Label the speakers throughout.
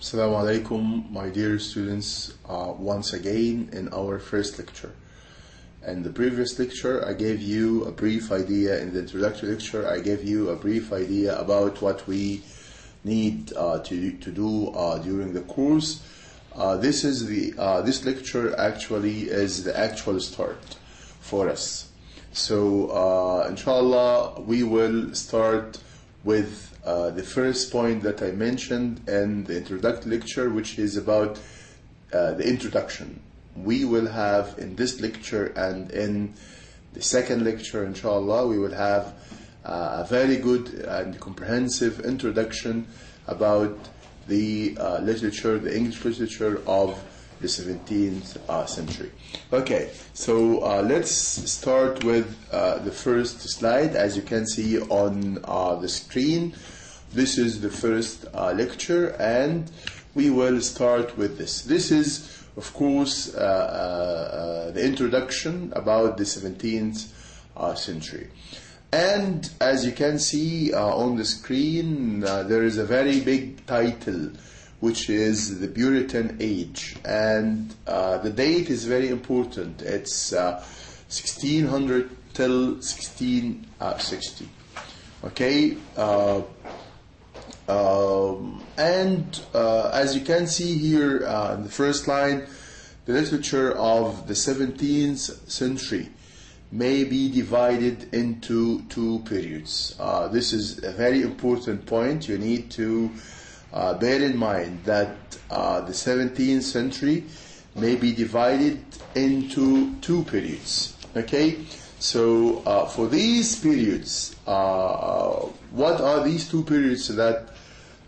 Speaker 1: Assalamu alaikum, my dear students, once again in our first lecture. In the previous lecture, I gave you a brief idea. In the introductory lecture, I gave you a brief idea about what we need to do during the course. This lecture actually is the actual start for us. So, inshallah, we will start with the first point that I mentioned in the introductory lecture, which is about the introduction. We will have in this lecture and in the second lecture, inshallah, we will have a very good and comprehensive introduction about the literature, the English literature of the 17th century. Okay, so let's start with the first slide. As you can see on the screen, this is the first lecture, and we will start with this. This is, of course, the introduction about the 17th century. And as you can see on the screen, there is a very big title, which is the Puritan Age. And the date is very important. It's 1600 till 1660. Okay? As you can see here in the first line, the literature of the 17th century may be divided into two periods. This is a very important point. You need to bear in mind that the 17th century may be divided into two periods. Okay? So for these periods, what are these two periods that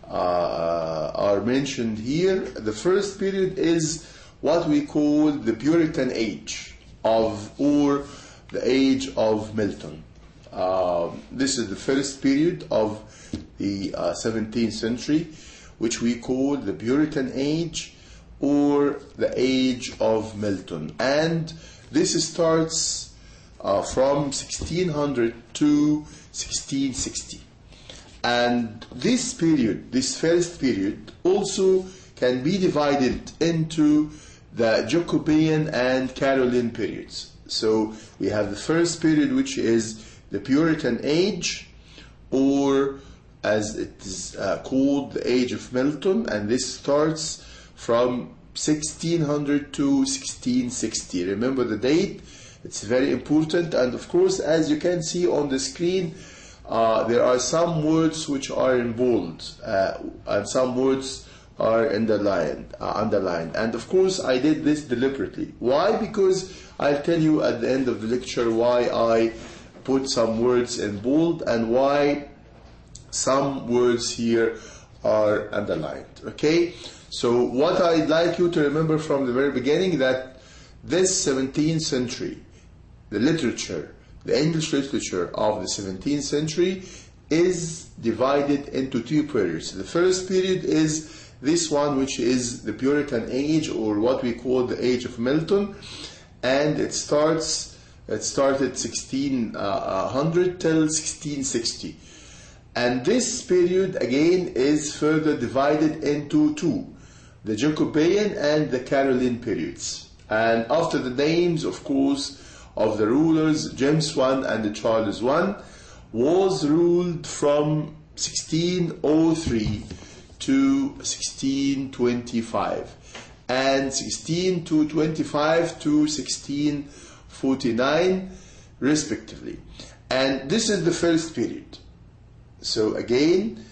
Speaker 1: are mentioned here? The first period is what we call the Puritan Age or the Age of Milton. This is the first period of the 17th century, which we call the Puritan Age or the Age of Milton. And this starts from 1600 to 1660. And this period, this first period, also can be divided into the Jacobean and Caroline periods. So we have the first period, which is the Puritan Age, or as it is called, the Age of Milton, and this starts from 1600 to 1660. Remember the date, it's very important. And of course, as you can see on the screen, there are some words which are in bold, and some words are underlined. And of course, I did this deliberately. Why? Because I'll tell you at the end of the lecture why I put some words in bold and why some words here are underlined. Okay? So what I'd like you to remember from the very beginning, that this 17th century, the literature, the English literature of the 17th century is divided into two periods. The first period is this one, which is the Puritan Age, or what we call the Age of Milton, and it started 1600 till 1660. And this period again is further divided into two, the Jacobean and the Caroline periods. And after the names, of course, of the rulers, James I and Charles I was ruled from 1603 to 1625, and 1625 to 1649 respectively. And this is the first period. So again,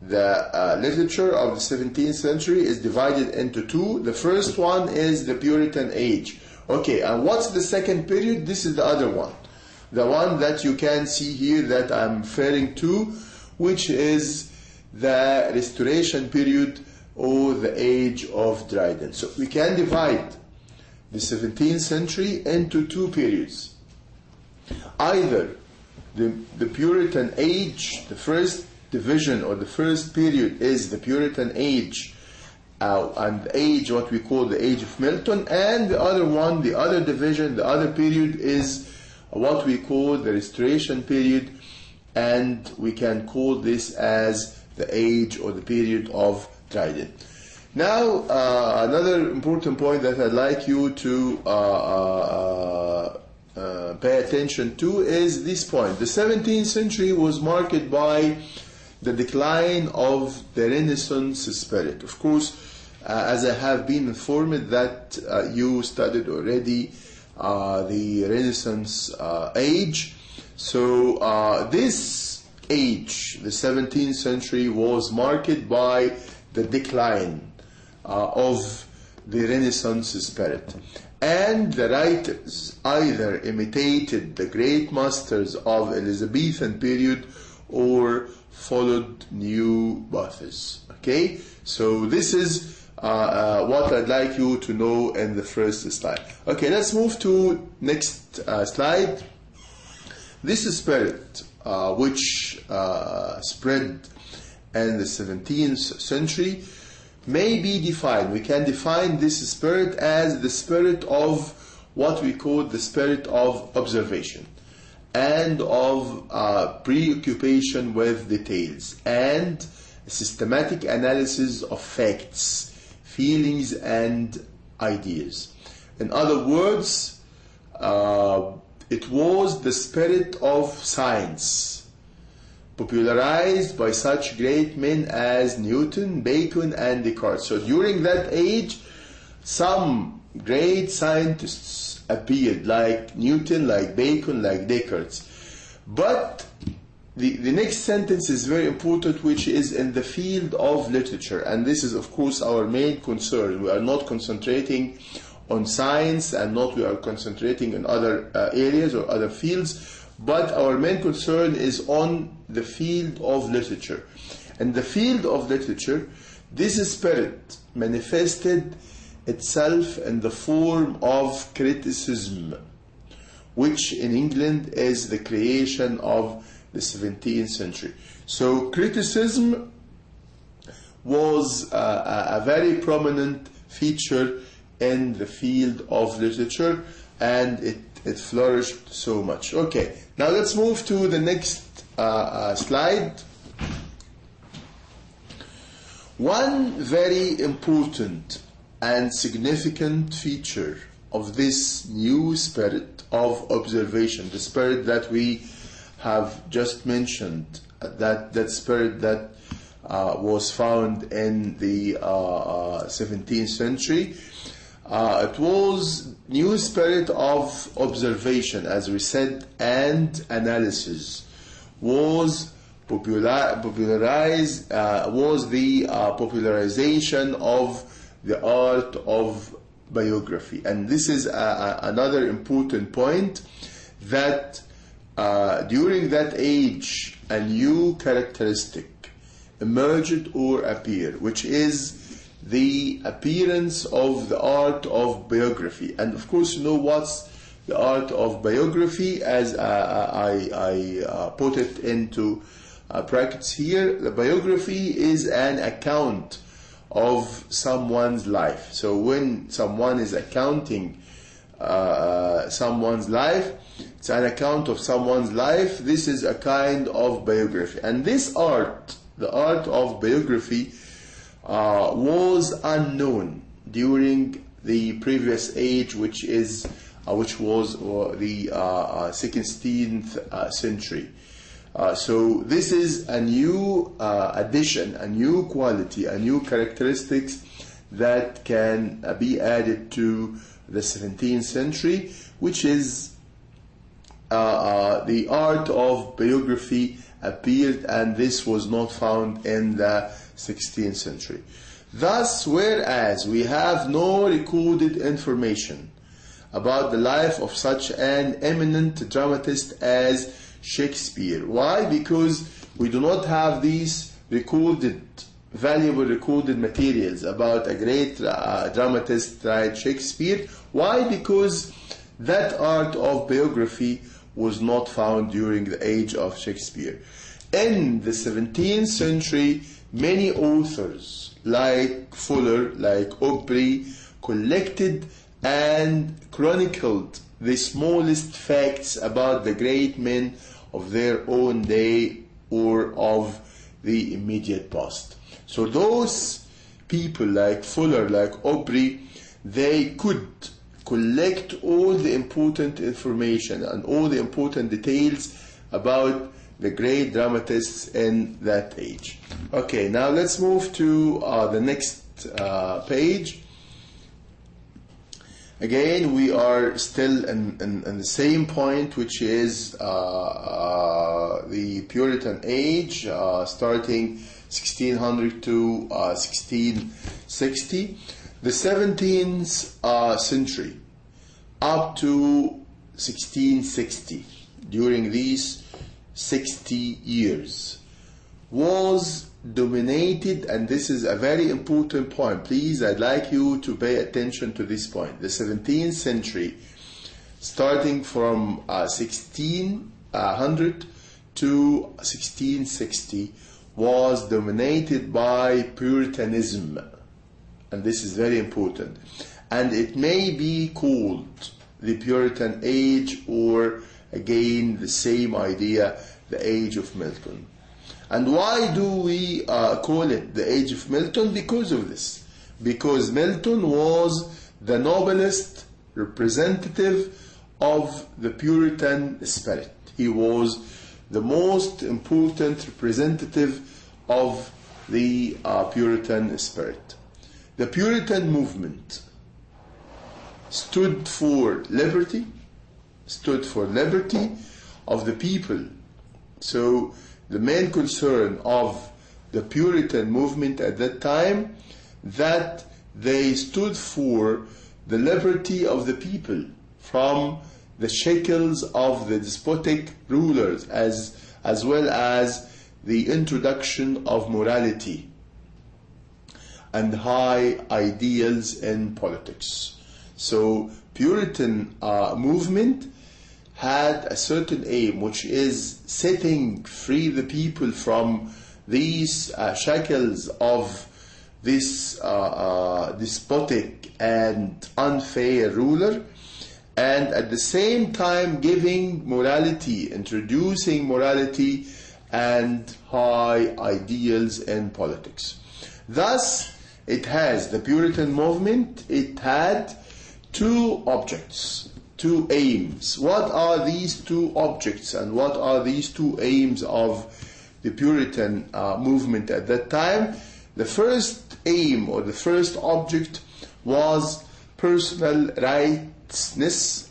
Speaker 1: the literature of the 17th century is divided into two. The first one is the Puritan Age. Okay, and what's the second period? This is the other one. The one that you can see here that I'm referring to, which is the Restoration period or the Age of Dryden. So we can divide the 17th century into two periods. Either the Puritan Age, the first division or the first period is the Puritan Age, and the age, what we call the Age of Milton, and the other one, the other division, the other period is what we call the Restoration period, and we can call this as the age or the period of Dryden. Now, another important point that I'd like you to pay attention to is this point. The 17th century was marked by the decline of the Renaissance spirit. Of course, as I have been informed that you studied already the Renaissance age. So this age, the 17th century, was marked by the decline of the Renaissance spirit. And the writers either imitated the great masters of Elizabethan period or followed new paths. Okay, so this is what I'd like you to know in the first slide. Okay, let's move to next slide. This spirit which spread in the 17th century may be defined. We can define this spirit as the spirit of what we call the spirit of observation and of preoccupation with details and systematic analysis of facts, feelings, and ideas. In other words, it was the spirit of science, popularized by such great men as Newton, Bacon, and Descartes. So during that age, some great scientists appeared, like Newton, like Bacon, like Descartes. But the next sentence is very important, which is in the field of literature. And this is, of course, our main concern. We are not concentrating on science and we are concentrating on other areas or other fields. But our main concern is on the field of literature. In the field of literature, this spirit manifested itself in the form of criticism, which in England is the creation of the 17th century. So criticism was a very prominent feature in the field of literature, and it flourished so much. Okay, now let's move to the next slide. One very important and significant feature of this new spirit of observation, the spirit that we have just mentioned, that spirit that was found in the 17th century, it was new spirit of observation, as we said, and analysis, was popularized, was the popularization of the art of biography. And this is another important point, that during that age a new characteristic emerged or appeared, which is the appearance of the art of biography. And of course, you know what's the art of biography, as I put it into brackets here. The biography is an account of someone's life. So when someone is accounting someone's life, it's an account of someone's life. This is a kind of biography. And this art, the art of biography, was unknown during the previous age, which was the 16th century. So this is a new addition, a new quality, a new characteristics that can be added to the 17th century, which is the art of biography appeared, and this was not found in the 16th century. Thus, whereas we have no recorded information about the life of such an eminent dramatist as Shakespeare. Why? Because we do not have these valuable recorded materials about a great dramatist like Shakespeare. Why? Because that art of biography was not found during the age of Shakespeare. In the 17th century, many authors like Fuller, like Aubrey, collected and chronicled the smallest facts about the great men of their own day or of the immediate past. So those people like Fuller, like Aubrey, they could collect all the important information and all the important details about the great dramatists in that age. Okay, now let's move to the next page. Again, we are still in the same point, which is the Puritan Age, starting 1600 to 1660. The 17th century up to 1660, during these 60 years, was dominated, and this is a very important point. Please, I'd like you to pay attention to this point. The 17th century, starting from 1600 to 1660, was dominated by Puritanism. And this is very important. And it may be called the Puritan Age, or again the same idea, the Age of Milton. And why do we call it the Age of Milton? Because of this. Because Milton was the noblest representative of the Puritan spirit. He was the most important representative of the Puritan spirit. The Puritan movement stood for liberty of the people. So the main concern of the Puritan movement at that time, that they stood for the liberty of the people from the shackles of the despotic rulers, as well as the introduction of morality and high ideals in politics. So Puritan movement had a certain aim, which is setting free the people from these shackles of this despotic and unfair ruler, and at the same time giving morality, introducing morality and high ideals in politics. Thus, the Puritan movement, it had two objects, two aims. What are these two objects and what are these two aims of the Puritan movement at that time? The first aim, or the first object, was personal righteousness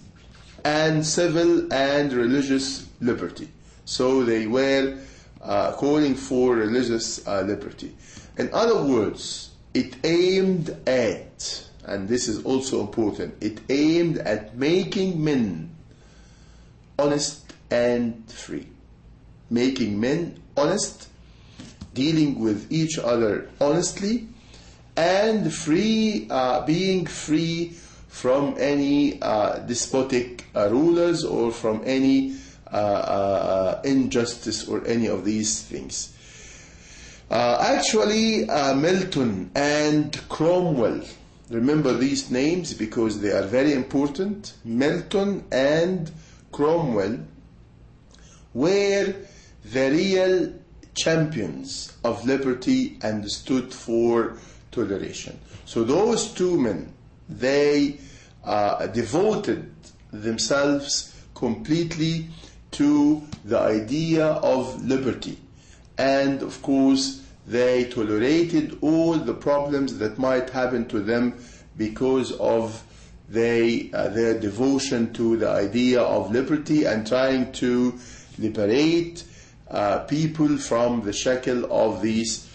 Speaker 1: and civil and religious liberty. So they were calling for religious liberty. In other words, it aimed at, and this is also important, it aimed at making men honest and free. Making men honest, dealing with each other honestly, and free, being free from any despotic rulers or from any injustice or any of these things. Actually, Milton and Cromwell, remember these names because they are very important. Milton and Cromwell were the real champions of liberty and stood for toleration. So those two men, they devoted themselves completely to the idea of liberty, and of course they tolerated all the problems that might happen to them because of their devotion to the idea of liberty and trying to liberate people from the shackle of these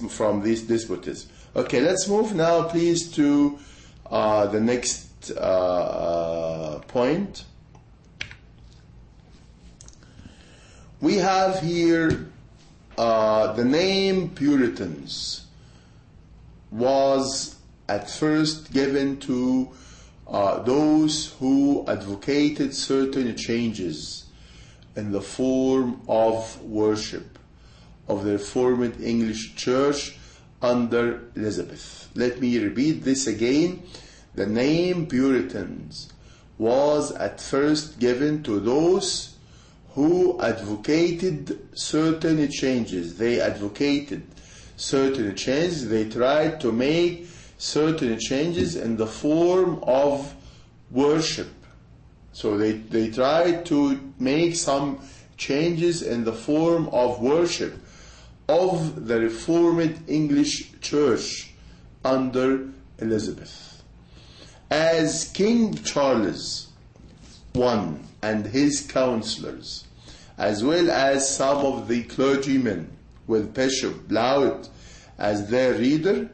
Speaker 1: from this despotism. Okay, let's move now please to the next point. We have here the name Puritans was at first given to those who advocated certain changes in the form of worship of the Reformed English Church under Elizabeth. Let me repeat this again. The name Puritans was at first given to those who advocated certain changes. They advocated certain changes. They tried to make certain changes in the form of worship. So they tried to make some changes in the form of worship of the Reformed English Church under Elizabeth. As King Charles I and his counselors, as well as some of the clergymen with Bishop Blauett as their leader,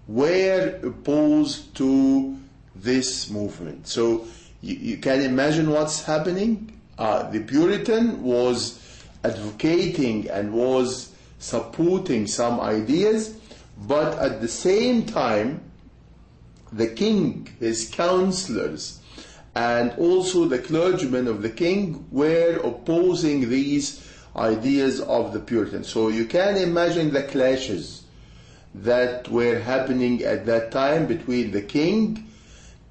Speaker 1: were opposed to this movement. So you can imagine what's happening. The Puritan was advocating and was supporting some ideas, but at the same time, the king, his counselors, and also the clergymen of the king were opposing these ideas of the Puritans. So you can imagine the clashes that were happening at that time between the king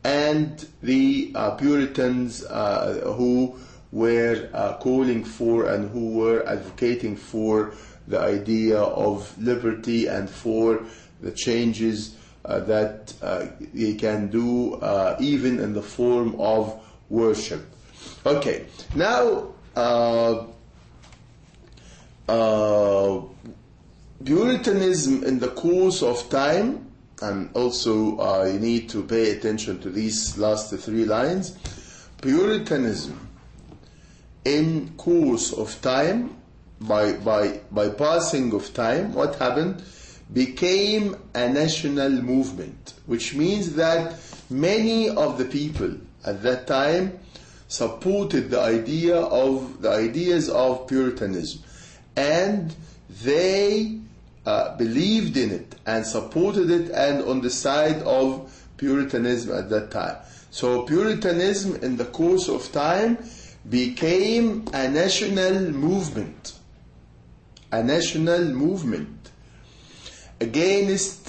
Speaker 1: and the Puritans who were calling for and who were advocating for the idea of liberty and for the changes that they can do even in the form of worship. Okay, now Puritanism in the course of time, and also you need to pay attention to these last three lines. Puritanism in course of time, by passing of time, what happened? Became a national movement, which means that many of the people at that time supported the ideas of Puritanism, and they believed in it and supported it and on the side of Puritanism at that time. So Puritanism in the course of time became a national movement. A national movement. Against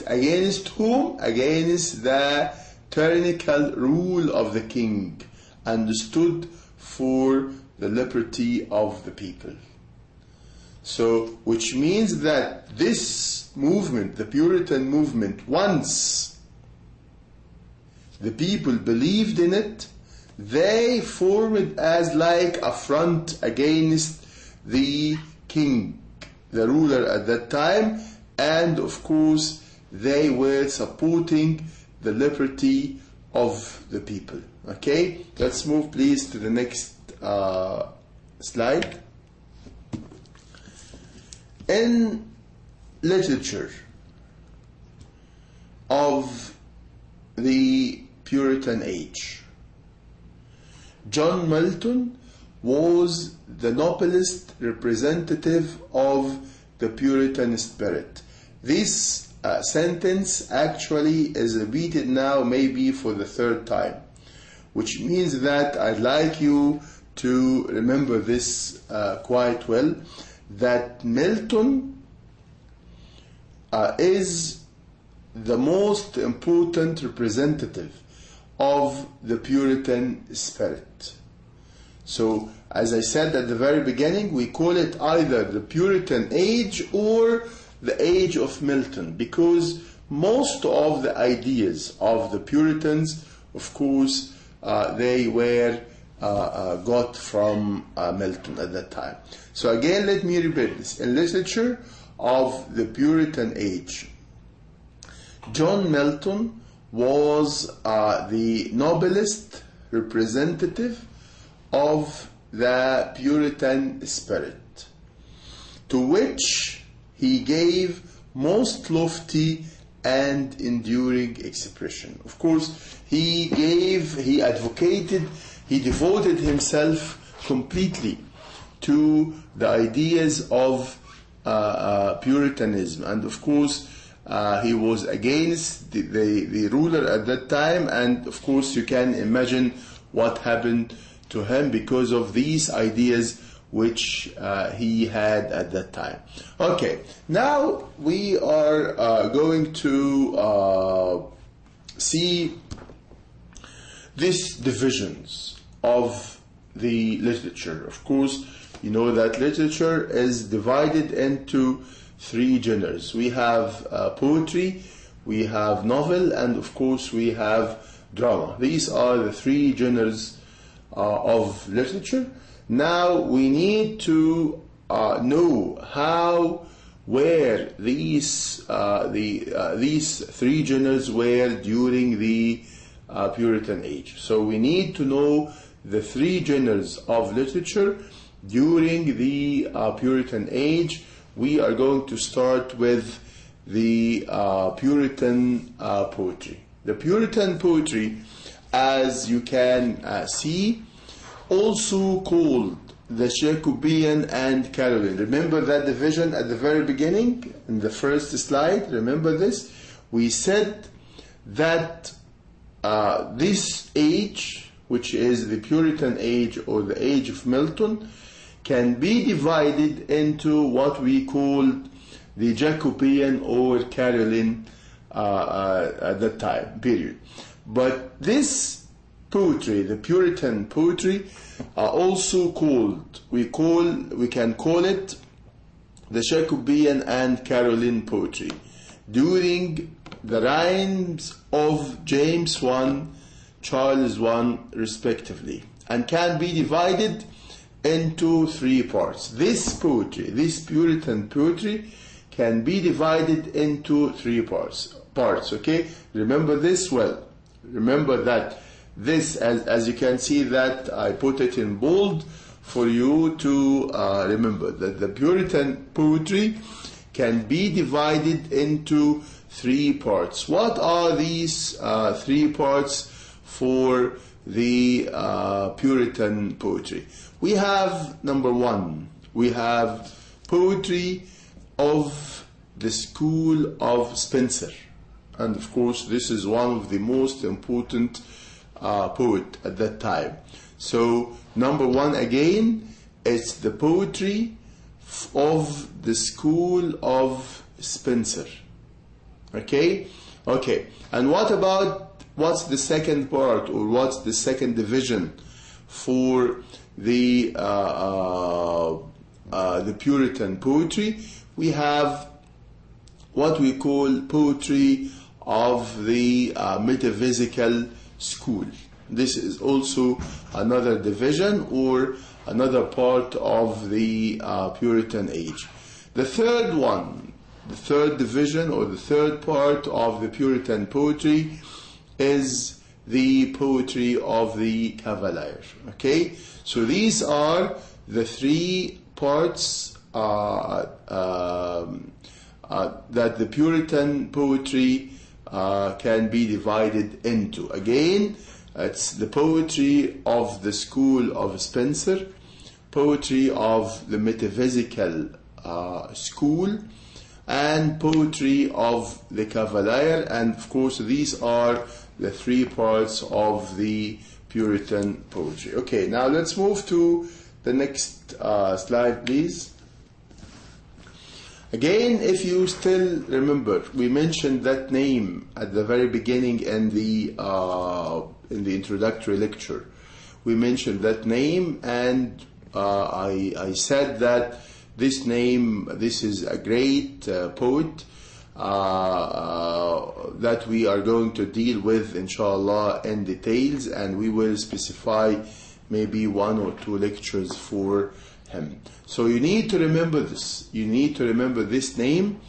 Speaker 1: whom? Against the tyrannical rule of the king, and stood for the liberty of the people. So, which means that this movement, the Puritan movement, once the people believed in it, they formed as like a front against the king, the ruler at that time, and of course they were supporting the liberty of the people. Okay, let's move please to the next slide. In literature of the Puritan Age, John Milton was the noblest representative of the Puritan spirit. This sentence actually is repeated now maybe for the third time, which means that I'd like you to remember this quite well, that Milton is the most important representative of the Puritan spirit. So, as I said at the very beginning, we call it either the Puritan Age or the Age of Milton, because most of the ideas of the Puritans, of course, they were got from Milton at that time. So again, let me repeat this. In literature of the Puritan Age, John Milton was the noblest representative of the Puritan spirit, to which he gave most lofty and enduring expression. Of course, he advocated, he devoted himself completely to the ideas of Puritanism, and of course he was against the ruler at that time, and of course you can imagine what happened to him because of these ideas which he had at that time. Okay, now we are going to see these divisions of the literature. Of course, you know that literature is divided into three genres. We have poetry, we have novel, and of course we have drama. These are the three genres of literature. Now we need to know where these three genres were during the Puritan Age. So we need to know the three genres of literature during the Puritan Age. We are going to start with the Puritan poetry. The Puritan poetry, as you can see, also called the Jacobean and Caroline. Remember that division at the very beginning in the first slide? Remember this? We said that this age, which is the Puritan age or the age of Milton, can be divided into what we call the Jacobean or Caroline at that time period. But this poetry, the Puritan poetry, also called, we can call it the Jacobean and Caroline poetry during the reigns of James I, Charles I respectively, and can be divided into three parts. This poetry, this Puritan poetry, can be divided into three parts. Okay, remember this well. Remember that this, as you can see that I put it in bold for you to remember that the Puritan poetry can be divided into three parts. What are these three parts for the Puritan poetry? We have, number one, we have poetry of the school of Spenser. And of course, this is one of the most important poet at that time. So, number one again, it's the poetry of the school of Spenser. Okay? Okay. And what's the second part, or what's the second division for the Puritan poetry? We have what we call poetry of the metaphysical school. This is also another division or another part of the Puritan age. The third one, the third division or the third part of the Puritan poetry is the poetry of the Cavalier. Okay, so these are the three parts that the Puritan poetry can be divided into. Again, it's the poetry of the school of Spenser, poetry of the metaphysical school, and poetry of the Cavalier. And of course, these are the three parts of the Puritan poetry. Okay, now let's move to the next slide, please. Again, if you still remember, we mentioned that name at the very beginning in the introductory lecture. We mentioned that name, and I said that this name, this is a great poet that we are going to deal with, inshallah, in details, and we will specify maybe one or two lectures for him. So you need to remember this. You need to remember this name,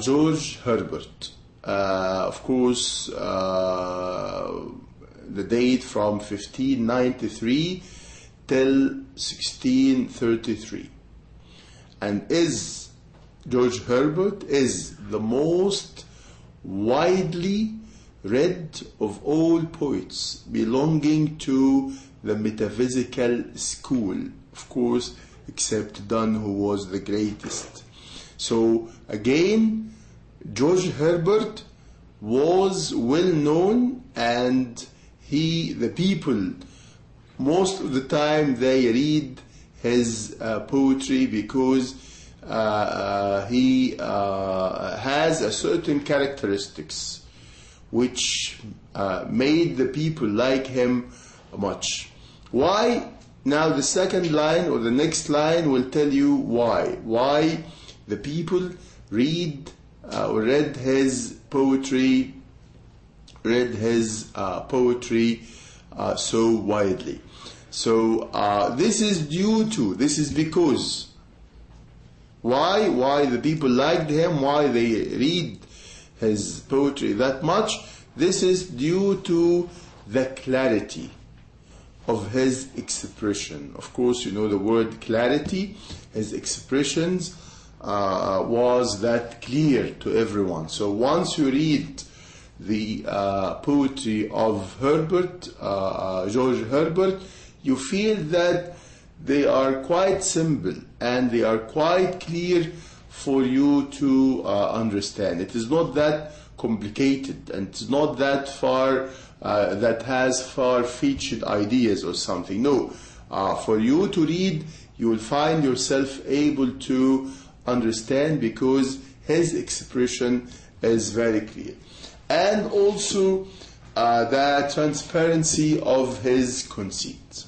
Speaker 1: George Herbert. Of course, the date from 1593 till 1633. And George Herbert is the most widely read of all poets belonging to the metaphysical school, of course, except Donne, who was the greatest. So again, George Herbert was well known, and the people, most of the time they read his poetry because he has a certain characteristics which made the people like him much. Why? Now the second line or the next line will tell you why. Why the people read his poetry so widely. So this is because why the people liked him, why they read his poetry that much. This is due to the clarity of his expression. Of course, you know the word clarity. His expressions was that clear to everyone. So once you read the poetry of Herbert, George Herbert, you feel that they are quite simple and they are quite clear for you to understand. It is not that complicated, and it's not that far that has far-fetched ideas or something. No, for you to read, you will find yourself able to understand because his expression is very clear. And also the transparency of his conceit.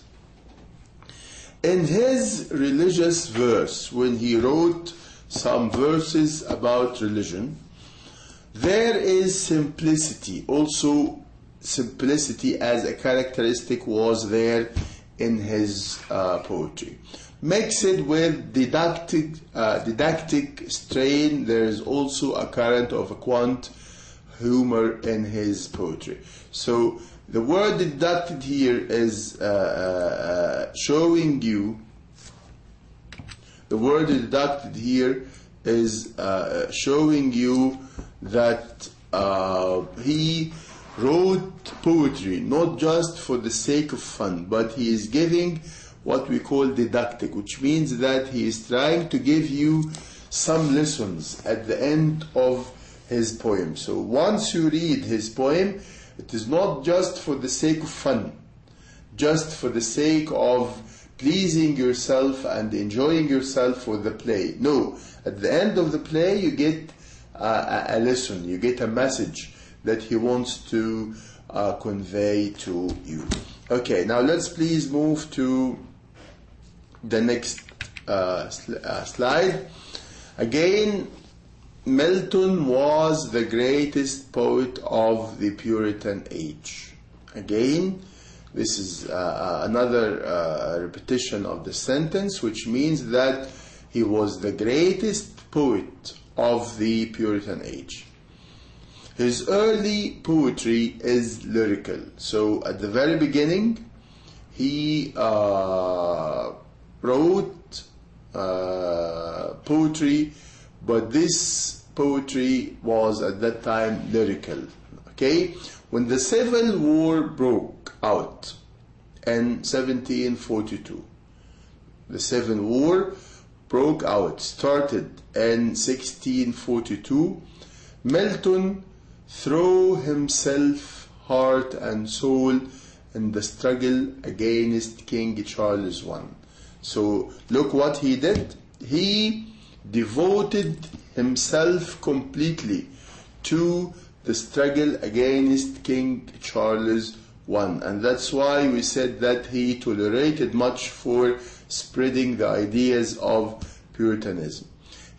Speaker 1: In his religious verse, when he wrote some verses about religion, there is simplicity. Also, simplicity as a characteristic was there in his poetry. Mixed with didactic strain, there is also a current of a quaint humor in his poetry. So the word deducted here is showing you. The word deducted here is showing you that he wrote poetry not just for the sake of fun, but he is giving what we call didactic, which means that he is trying to give you some lessons at the end of his poem. So once you read his poem, it is not just for the sake of fun, just for the sake of pleasing yourself and enjoying yourself for the play. No, at the end of the play you get a lesson, you get a message that he wants to convey to you. Okay, now let's please move to the next slide. Again, Milton was the greatest poet of the Puritan Age. Again, this is another repetition of the sentence, which means that he was the greatest poet of the Puritan Age. His early poetry is lyrical. So at the very beginning, he wrote poetry, but this poetry was at that time lyrical. Okay? When the Civil War broke out in 1742, the Civil War broke out, started in 1642, Milton threw himself heart and soul in the struggle against King Charles I. So look what he did. He devoted himself completely to the struggle against King Charles I. And that's why we said that he tolerated much for spreading the ideas of Puritanism.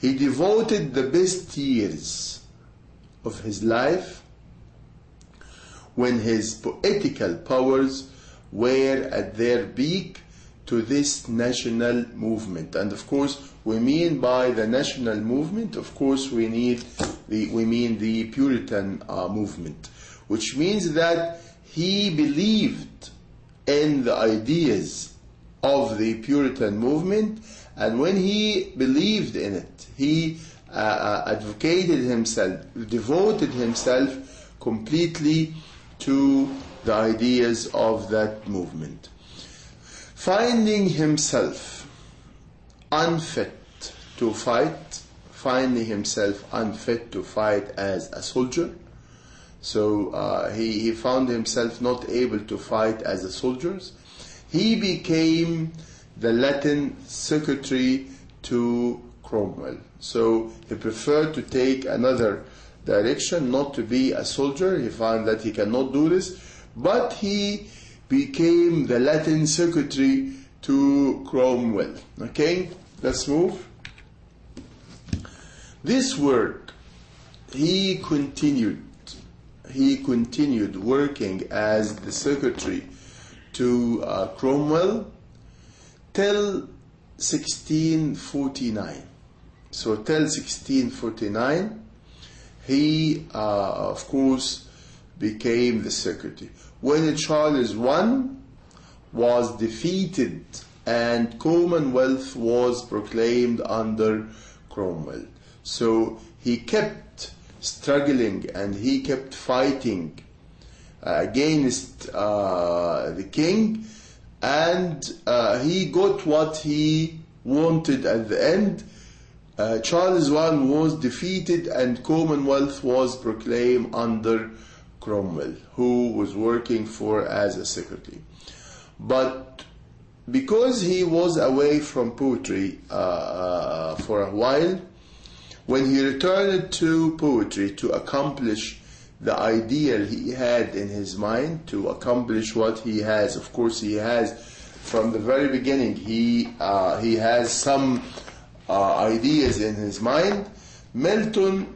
Speaker 1: He devoted the best years of his life, when his poetical powers were at their peak, to this national movement. And of course, we mean by the national movement, of course, we mean the Puritan movement, which means that he believed in the ideas of the Puritan movement, and when he believed in it, he advocated himself, devoted himself completely to the ideas of that movement. Finding himself unfit to fight, finding himself unfit to fight as a soldier. So he found himself not able to fight as a soldier. He became the Latin secretary to Cromwell. So he preferred to take another direction, not to be a soldier. He found that he cannot do this, but he became the Latin secretary to Cromwell. Okay, let's move. This work, he continued working as the secretary to Cromwell till 1649. So till 1649, he, of course, became the secretary. When Charles I was defeated and Commonwealth was proclaimed under Cromwell. So he kept struggling and he kept fighting against the king, and he got what he wanted at the end. Charles I was defeated and Commonwealth was proclaimed under Cromwell, who was working as a secretary. But because he was away from poetry for a while, when he returned to poetry to accomplish the ideal he had in his mind, to accomplish what he has, of course he has from the very beginning, he has some ideas in his mind. Milton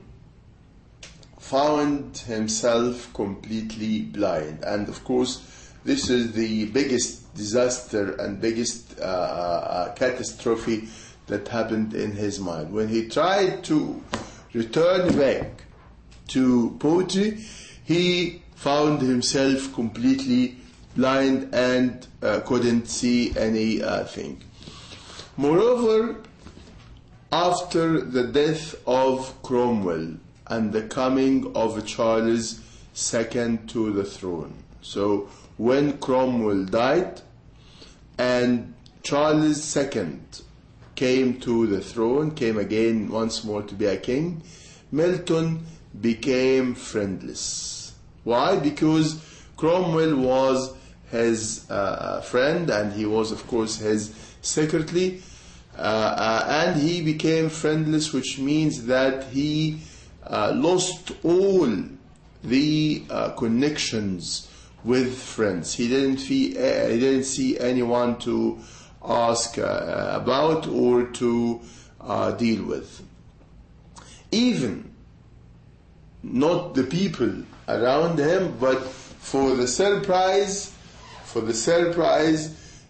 Speaker 1: found himself completely blind, and of course this is the biggest disaster and biggest catastrophe that happened in his mind. When he tried to return back to poetry, he found himself completely blind and couldn't see anything. Moreover, after the death of Cromwell and the coming of Charles II to the throne, so when Cromwell died and Charles II came to the throne, came again once more to be a king, Milton became friendless. Why? Because Cromwell was his friend and he was of course his secretary, and he became friendless, which means that he lost all the connections with friends. He didn't see anyone to ask about or to deal with. Even not the people around him, but for the surprise,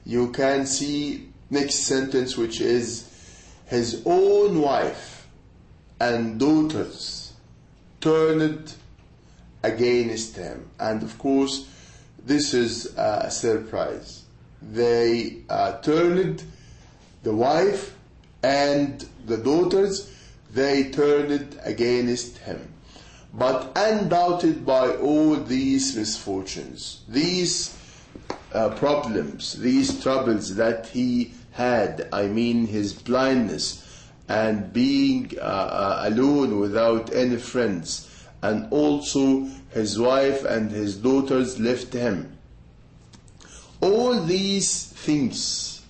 Speaker 1: you can see next sentence, which is his own wife and daughters turned against him. And of course, this is a surprise. They turned, the wife and the daughters, they turned against him. But undoubted by all these misfortunes, these problems, these troubles that he had, I mean his blindness and being alone without any friends, and also his wife and his daughters left him. All these things,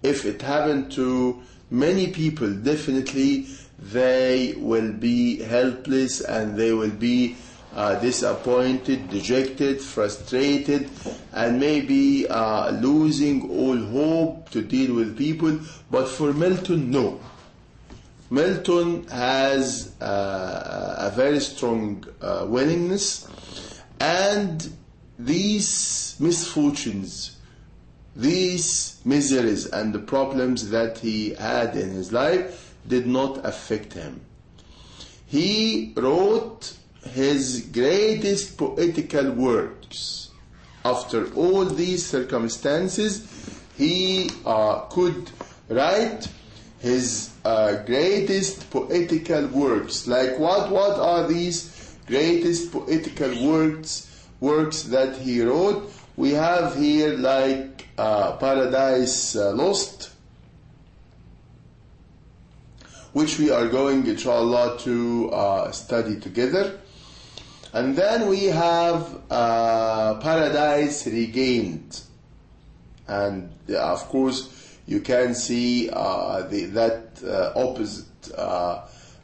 Speaker 1: if it happened to many people, definitely they will be helpless and they will be disappointed, dejected, frustrated, and maybe losing all hope to deal with people. But for Milton, no. Milton has a very strong willingness, and these misfortunes, these miseries and the problems that he had in his life did not affect him. He wrote his greatest poetical works. After all these circumstances, he could write his greatest poetical works. Like what are these greatest poetical works that he wrote? We have here like Paradise Lost, which we are going, inshallah, to study together. And then we have Paradise Regained. And of course, you can see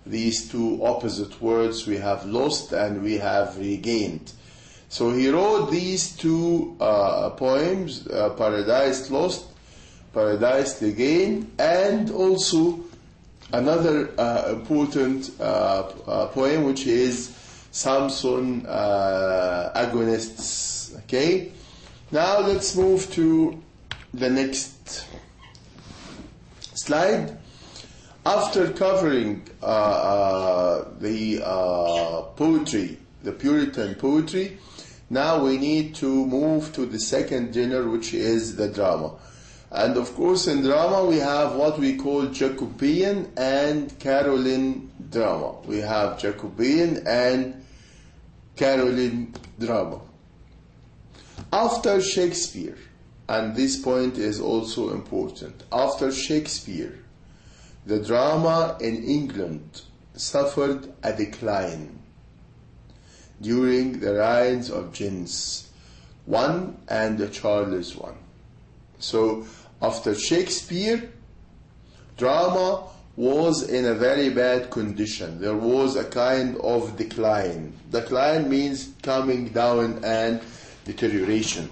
Speaker 1: these two opposite words. We have lost and we have regained. So he wrote these two poems, Paradise Lost, Paradise Regained, and also another important poem, which is Samson Agonists. Okay, now let's move to the next slide. After covering the poetry, the Puritan poetry, now we need to move to the second genre, which is the drama. And of course, in drama, we have what we call Jacobean and Caroline drama. We have Jacobean and Caroline drama. After Shakespeare, and this point is also important, after Shakespeare, the drama in England suffered a decline during the reigns of James I and Charles I. So after Shakespeare, drama was in a very bad condition. There was a kind of decline. Decline means coming down and deterioration.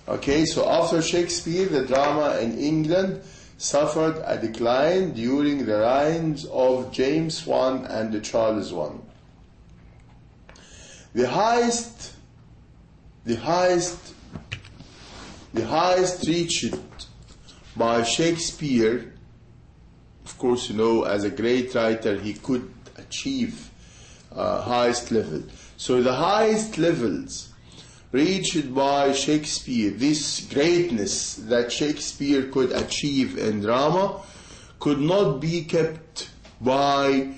Speaker 1: Okay, so after Shakespeare, the drama in England suffered a decline during the reigns of James I and Charles I. The highest reached by Shakespeare, of course, you know, as a great writer, he could achieve highest level. So the highest levels reached by Shakespeare, this greatness that Shakespeare could achieve in drama, could not be kept by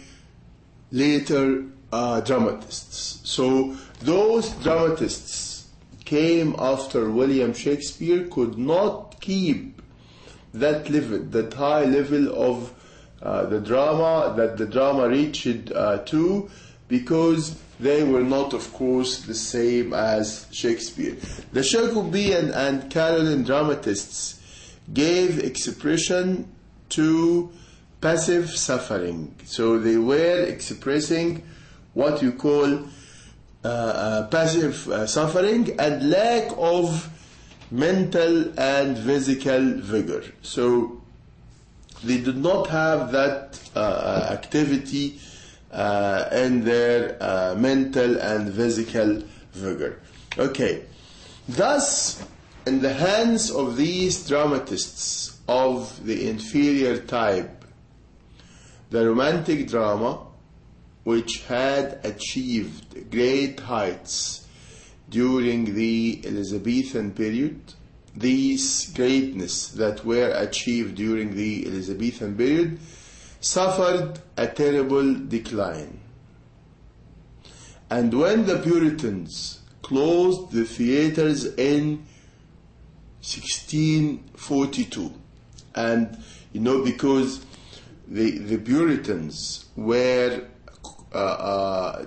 Speaker 1: later dramatists. So those dramatists came after William Shakespeare could not keep that level, that high level of the drama that the drama reached to, because they were not, of course, the same as Shakespeare. The Jacobean and Caroline dramatists gave expression to passive suffering. So they were expressing what you call passive suffering and lack of mental and physical vigor. So they did not have that activity in their mental and physical vigor. Okay, thus, in the hands of these dramatists of the inferior type, the romantic drama, which had achieved great heights during the Elizabethan period, these greatness that were achieved during the Elizabethan period, suffered a terrible decline. And when the Puritans closed the theaters in 1642, and you know, because the Puritans were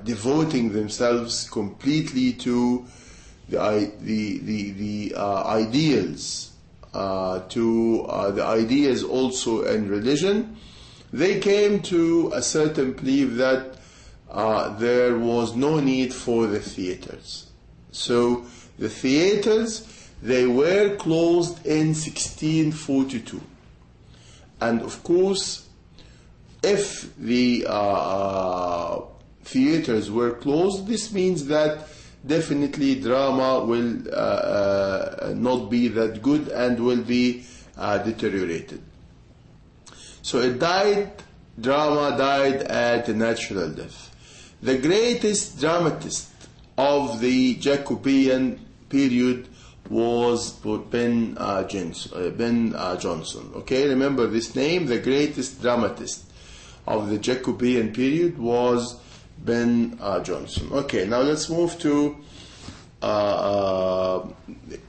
Speaker 1: devoting themselves completely to the ideals, to the ideas also in religion, they came to a certain belief that there was no need for the theaters. So the theaters, they were closed in 1642. And of course, if the theaters were closed, this means that definitely drama will not be that good and will be deteriorated. So it died, drama died at a natural death. The greatest dramatist of the Jacobean period was Ben Jonson. Okay, remember this name. The greatest dramatist of the Jacobean period was Ben Jonson. Okay, now let's move to the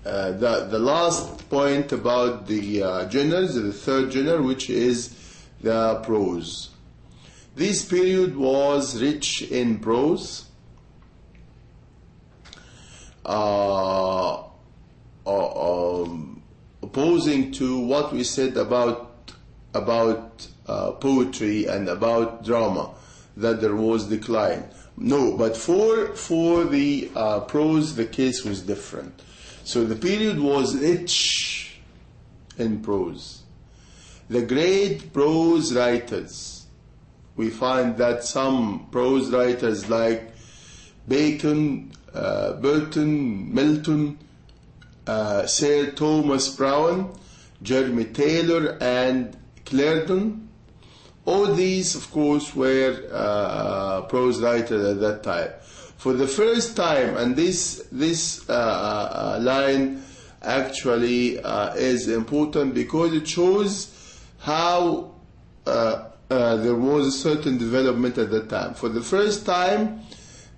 Speaker 1: last point about the genres, the third genre, which is the prose. This period was rich in prose, opposing to what we said about poetry and about drama, that there was decline. No, but for the prose, the case was different. So the period was rich in prose. The great prose writers we find that some prose writers like Bacon, Burton, Milton, Sir Thomas Browne, Jeremy Taylor, and Clarendon, all these, of course, were prose writers at that time. For the first time, and this line actually is important because it shows how there was a certain development at that time. For the first time,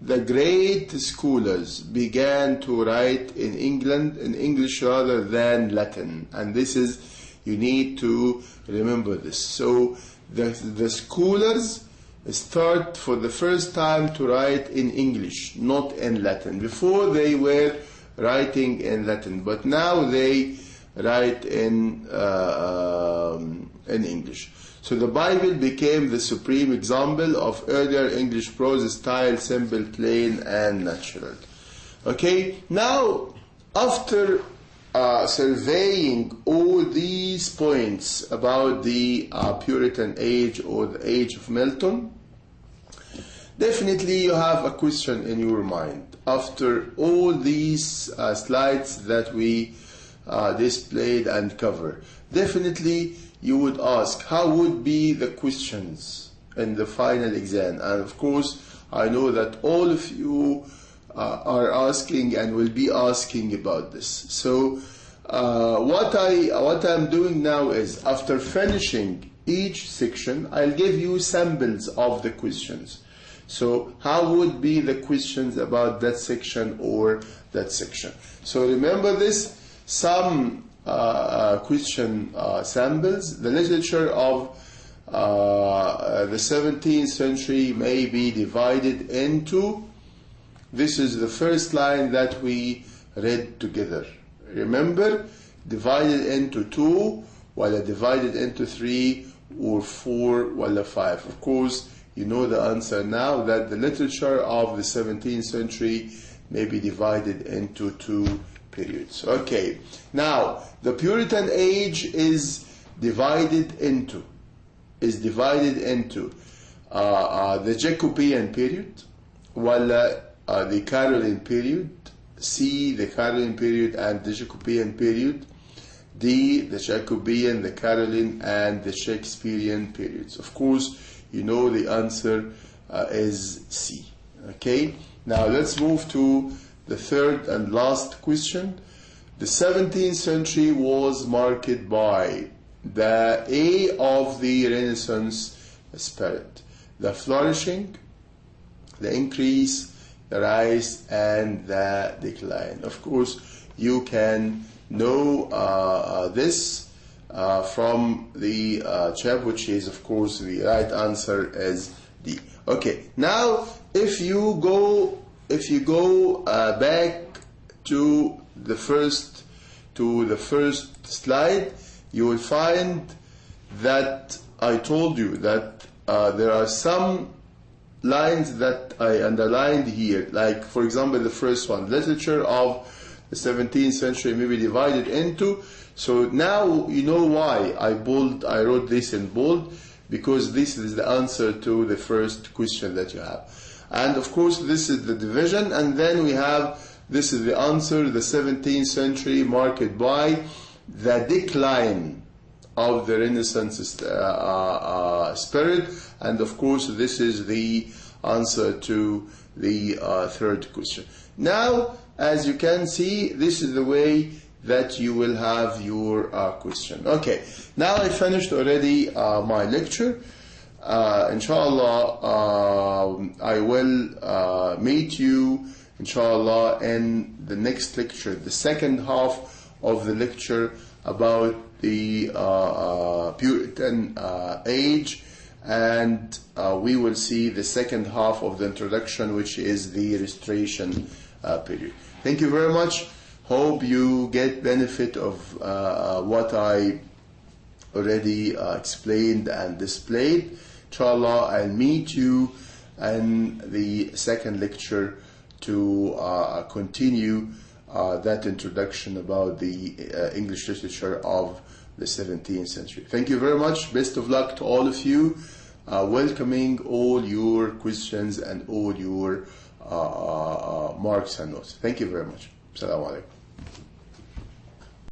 Speaker 1: the great scholars began to write in England in English rather than Latin, and this is, you need to remember this. So the scholars start for the first time to write in English, not in Latin. Before they were writing in Latin, but now they write in English. So the Bible became the supreme example of earlier English prose style, simple, plain, and natural. Okay, now after surveying all these points about the Puritan age or the age of Milton, definitely you have a question in your mind. After all these slides that we displayed and covered, definitely you would ask, how would be the questions in the final exam? And of course, I know that all of you are asking and will be asking about this. So what I'm doing now is, after finishing each section, I'll give you samples of the questions. So how would be the questions about that section or that section? So remember this, some question samples. The literature of the 17th century may be divided into, this is the first line that we read together. Remember, divided into 2, while divided into 3, or 4, while 5. Of course, you know the answer now, that the literature of the 17th century may be divided into 2 periods. Okay, now the Puritan age is divided into the Jacobean period, while the Caroline period, C, the Caroline period and the Jacobean period, D, the Jacobean, the Caroline, and the Shakespearean periods. Of course, you know the answer is C. Okay, now let's move to the third and last question. The 17th century was marked by the A of the Renaissance spirit, the flourishing, the increase, the rise, and the decline. Of course, you can know this from the chap, which is, of course, the right answer is D. Okay, now if you go back to the first slide, you will find that I told you that there are some lines that I underlined here, like for example the first one, literature of the 17th century may be divided into. So now you know why I wrote this in bold, because this is the answer to the first question that you have. And of course this is the division, and then we have, this is the answer, the 17th century marked by the decline of the Renaissance spirit, and of course this is the answer to the third question. Now, as you can see, this is the way that you will have your question. Okay, now I finished already my lecture. Inshallah, I will meet you, inshallah, in the next lecture, the second half of the lecture about the Puritan age, and we will see the second half of the introduction, which is the Restoration period. Thank you very much. Hope you get benefit of what I already explained and displayed. Inshallah, I'll meet you in the second lecture to continue that introduction about the English literature of the 17th century. Thank you very much. Best of luck to all of you. welcoming all your questions and all your marks and notes. Thank you very much. Assalamu alaikum.